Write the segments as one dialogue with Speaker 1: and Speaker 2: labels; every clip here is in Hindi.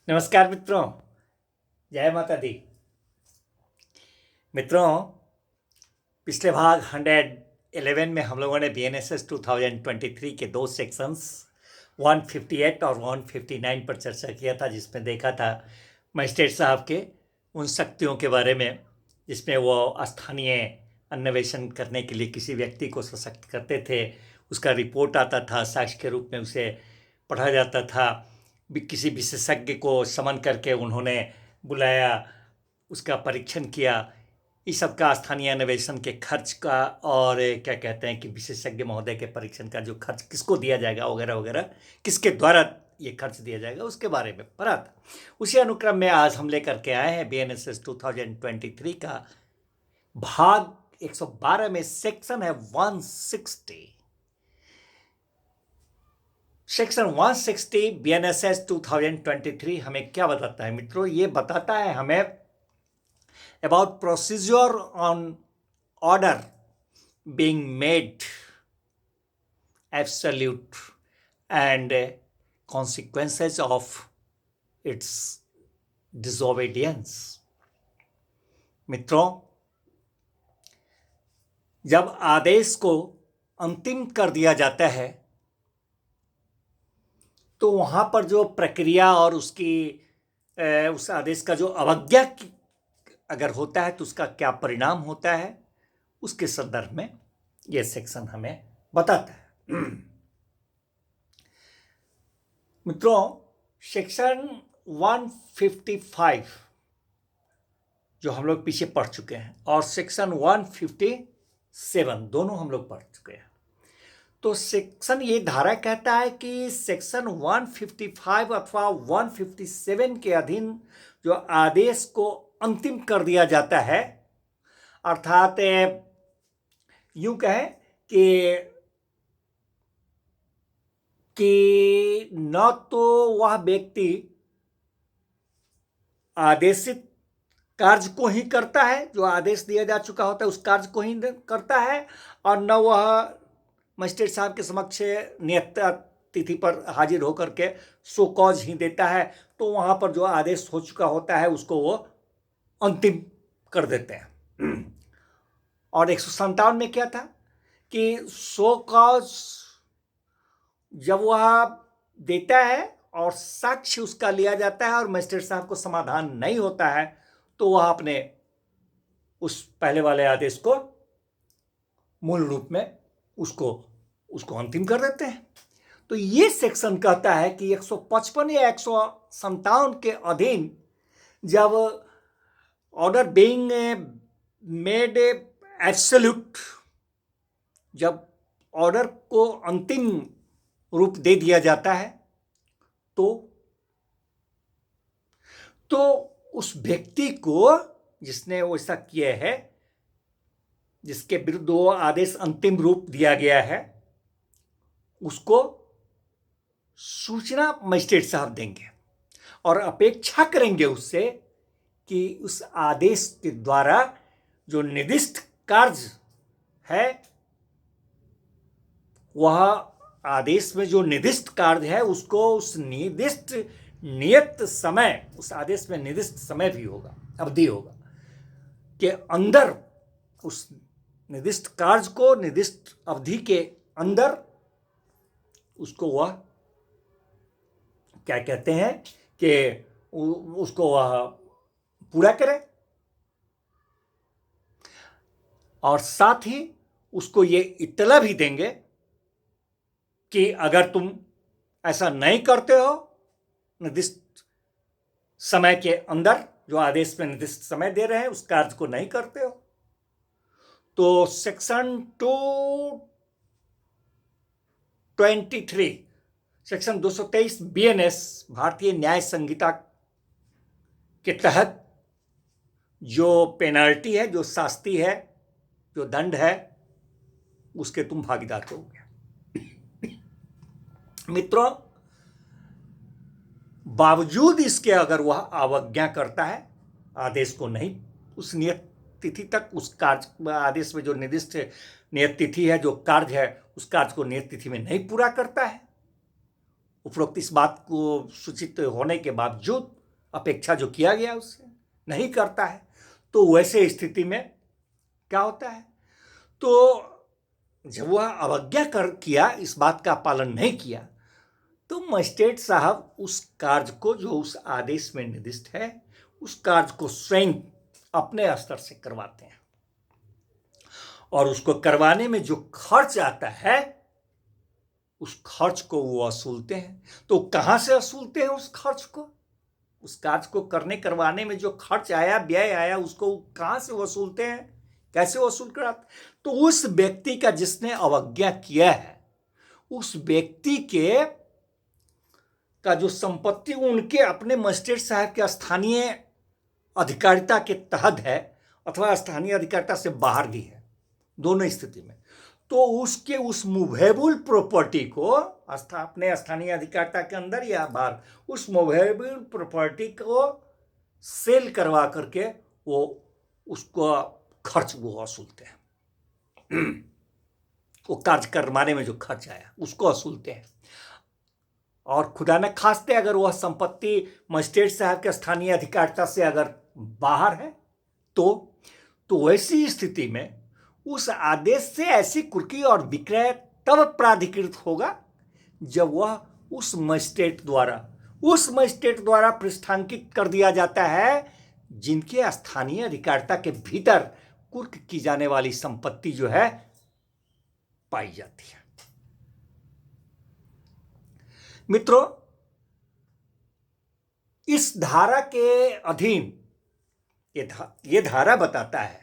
Speaker 1: नमस्कार मित्रों, जय माता दी। मित्रों, पिछले भाग 111 में हम लोगों ने BNSS 2023 के दो सेक्शंस 158 और 159 पर चर्चा किया था, जिसमें देखा था मजिस्ट्रेट साहब के उन शक्तियों के बारे में जिसमें वो स्थानीय अन्वेषण करने के लिए किसी व्यक्ति को सशक्त करते थे। उसका रिपोर्ट आता था, साक्ष्य के रूप में उसे पढ़ा जाता था। किसी विशेषज्ञ को समन करके उन्होंने बुलाया, उसका परीक्षण किया। इस सब का स्थानीय अन्वेषण के खर्च का और क्या कहते हैं कि विशेषज्ञ महोदय के परीक्षण का जो खर्च किसको दिया जाएगा वगैरह वगैरह, किसके द्वारा ये खर्च दिया जाएगा, उसके बारे में पढ़ा था। उसी अनुक्रम में आज हम लेकर के आए हैं BNSS 2023 का भाग 112 में सेक्शन है 160। सेक्शन 160 BNSS 2023 हमें क्या बताता है मित्रों? ये बताता है हमें about procedure on order being made absolute and consequences of its disobedience. मित्रों, जब आदेश को अंतिम कर दिया जाता है तो वहाँ पर जो प्रक्रिया और उस आदेश का जो अवज्ञा अगर होता है तो उसका क्या परिणाम होता है, उसके संदर्भ में यह सेक्शन हमें बताता है। मित्रों, सेक्शन 155 जो हम लोग पीछे पढ़ चुके हैं और सेक्शन 157 दोनों हम लोग पढ़ चुके हैं। तो सेक्शन ये धारा कहता है कि सेक्शन 155 अथवा 157 के अधीन जो आदेश को अंतिम कर दिया जाता है, अर्थात यूं कहें कि न तो वह व्यक्ति आदेशित कार्य को ही करता है, जो आदेश दिया जा चुका होता है उस कार्य को ही करता है, और न वह मजिस्ट्रेट साहब के समक्ष नियत तिथि पर हाजिर होकर के सो कॉज ही देता है। तो वहाँ पर जो आदेश हो चुका होता है उसको वो अंतिम कर देते हैं। और 157 में क्या था कि सो कॉज जब वह देता है और साक्ष्य उसका लिया जाता है और मजिस्ट्रेट साहब को समाधान नहीं होता है तो वह अपने उस पहले वाले आदेश को मूल रूप में उसको अंतिम कर देते हैं। तो ये सेक्शन कहता है कि 155 या 157 के अधीन जब ऑर्डर बीइंग मेड एब्सोल्यूट, जब ऑर्डर को अंतिम रूप दे दिया जाता है तो उस व्यक्ति को जिसने वैसा किया है, जिसके विरुद्ध वो आदेश अंतिम रूप दिया गया है, उसको सूचना मजिस्ट्रेट साहब देंगे और अपेक्षा करेंगे उससे कि उस आदेश के द्वारा जो निर्दिष्ट कार्य है, वह आदेश में जो निर्दिष्ट कार्य है उसको उस निर्दिष्ट नियत समय, उस आदेश में निर्दिष्ट समय भी होगा, अवधि होगा, के अंदर उस निर्दिष्ट कार्य को निर्दिष्ट अवधि के अंदर उसको वह क्या कहते हैं कि उसको वह पूरा करे, और साथ ही उसको ये इत्तला भी देंगे कि अगर तुम ऐसा नहीं करते हो निर्दिष्ट समय के अंदर, जो आदेश में निर्दिष्ट समय दे रहे हैं उस कार्य को नहीं करते हो, तो सेक्शन 223 सेक्शन 223 BNS भारतीय न्याय संहिता के तहत जो पेनाल्टी है, जो शास्ति है, जो दंड है, उसके तुम भागीदार होगे। मित्रों, बावजूद इसके अगर वह अवज्ञा करता है, आदेश को नहीं उस नियत तिथि तक, उस कार्य आदेश में जो निर्दिष्ट नियत तिथि है, जो कार्य है, उस कार्य को नियत तिथि में नहीं पूरा करता है, उपरोक्त इस बात को सूचित होने के बावजूद अपेक्षा जो किया गया उससे नहीं करता है, तो वैसे स्थिति में क्या होता है, तो जब वह अवज्ञा किया, इस बात का पालन नहीं किया, तो मजिस्ट्रेट साहब उस कार्य को जो उस आदेश में निर्दिष्ट है, उस कार्य को स्वयं अपने स्तर से करवाते हैं और उसको करवाने में जो खर्च आता है उस खर्च को वो वसूलते हैं। तो कहाँ से वसूलते हैं उस खर्च को? उस कार्य को करवाने में जो खर्च आया, व्यय आया, उसको कहाँ से वसूलते हैं, कैसे वसूल कराते? तो उस व्यक्ति का जिसने अवज्ञा किया है, उस व्यक्ति के का जो संपत्ति उनके अपने मजिस्ट्रेट साहब के स्थानीय अधिकारिता के तहत है अथवा स्थानीय अधिकारिता से बाहर भी है, दोनों स्थिति में, तो उसके उस मूवेबल प्रॉपर्टी को अपने स्थानीय अधिकारिता के अंदर या बाहर उस मूवेबल प्रॉपर्टी को सेल करवा करके वो उसको खर्च वो वसूलते हैं। वो कार्य करवाने में जो खर्च आया उसको वसूलते हैं। और खुदा न खास्ते अगर वह संपत्ति मजिस्ट्रेट साहब के स्थानीय अधिकारिता से अगर बाहर है तो ऐसी स्थिति में उस आदेश से ऐसी कुर्की और विक्रय तब प्राधिकृत होगा जब वह उस मजिस्ट्रेट द्वारा पृष्ठांकित कर दिया जाता है जिनके स्थानीय अधिकारिता के भीतर कुर्क की जाने वाली संपत्ति जो है पाई जाती है। मित्रों, इस धारा के अधीन ये धारा बताता है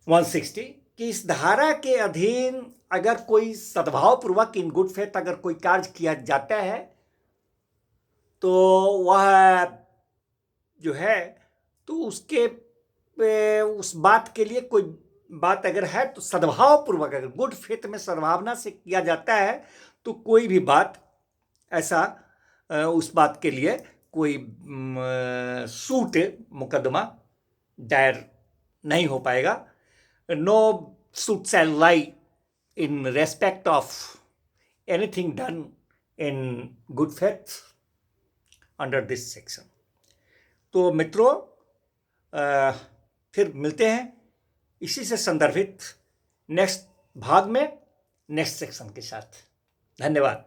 Speaker 1: 160 कि इस धारा के अधीन अगर कोई सद्भाव पूर्वक इन गुड फेथ अगर कोई कार्य किया जाता है तो वह जो है तो उसके उस बात के लिए कोई बात अगर है तो सद्भाव पूर्वक अगर गुड फेथ में सद्भावना से किया जाता है तो कोई भी बात ऐसा उस बात के लिए कोई सूट मुकदमा दायर नहीं हो पाएगा। No suit shall lie in respect of anything done in good faith under this section। तो मित्रों, फिर मिलते हैं इसी से संदर्भित नेक्स्ट भाग में नेक्स्ट सेक्शन के साथ। धन्यवाद।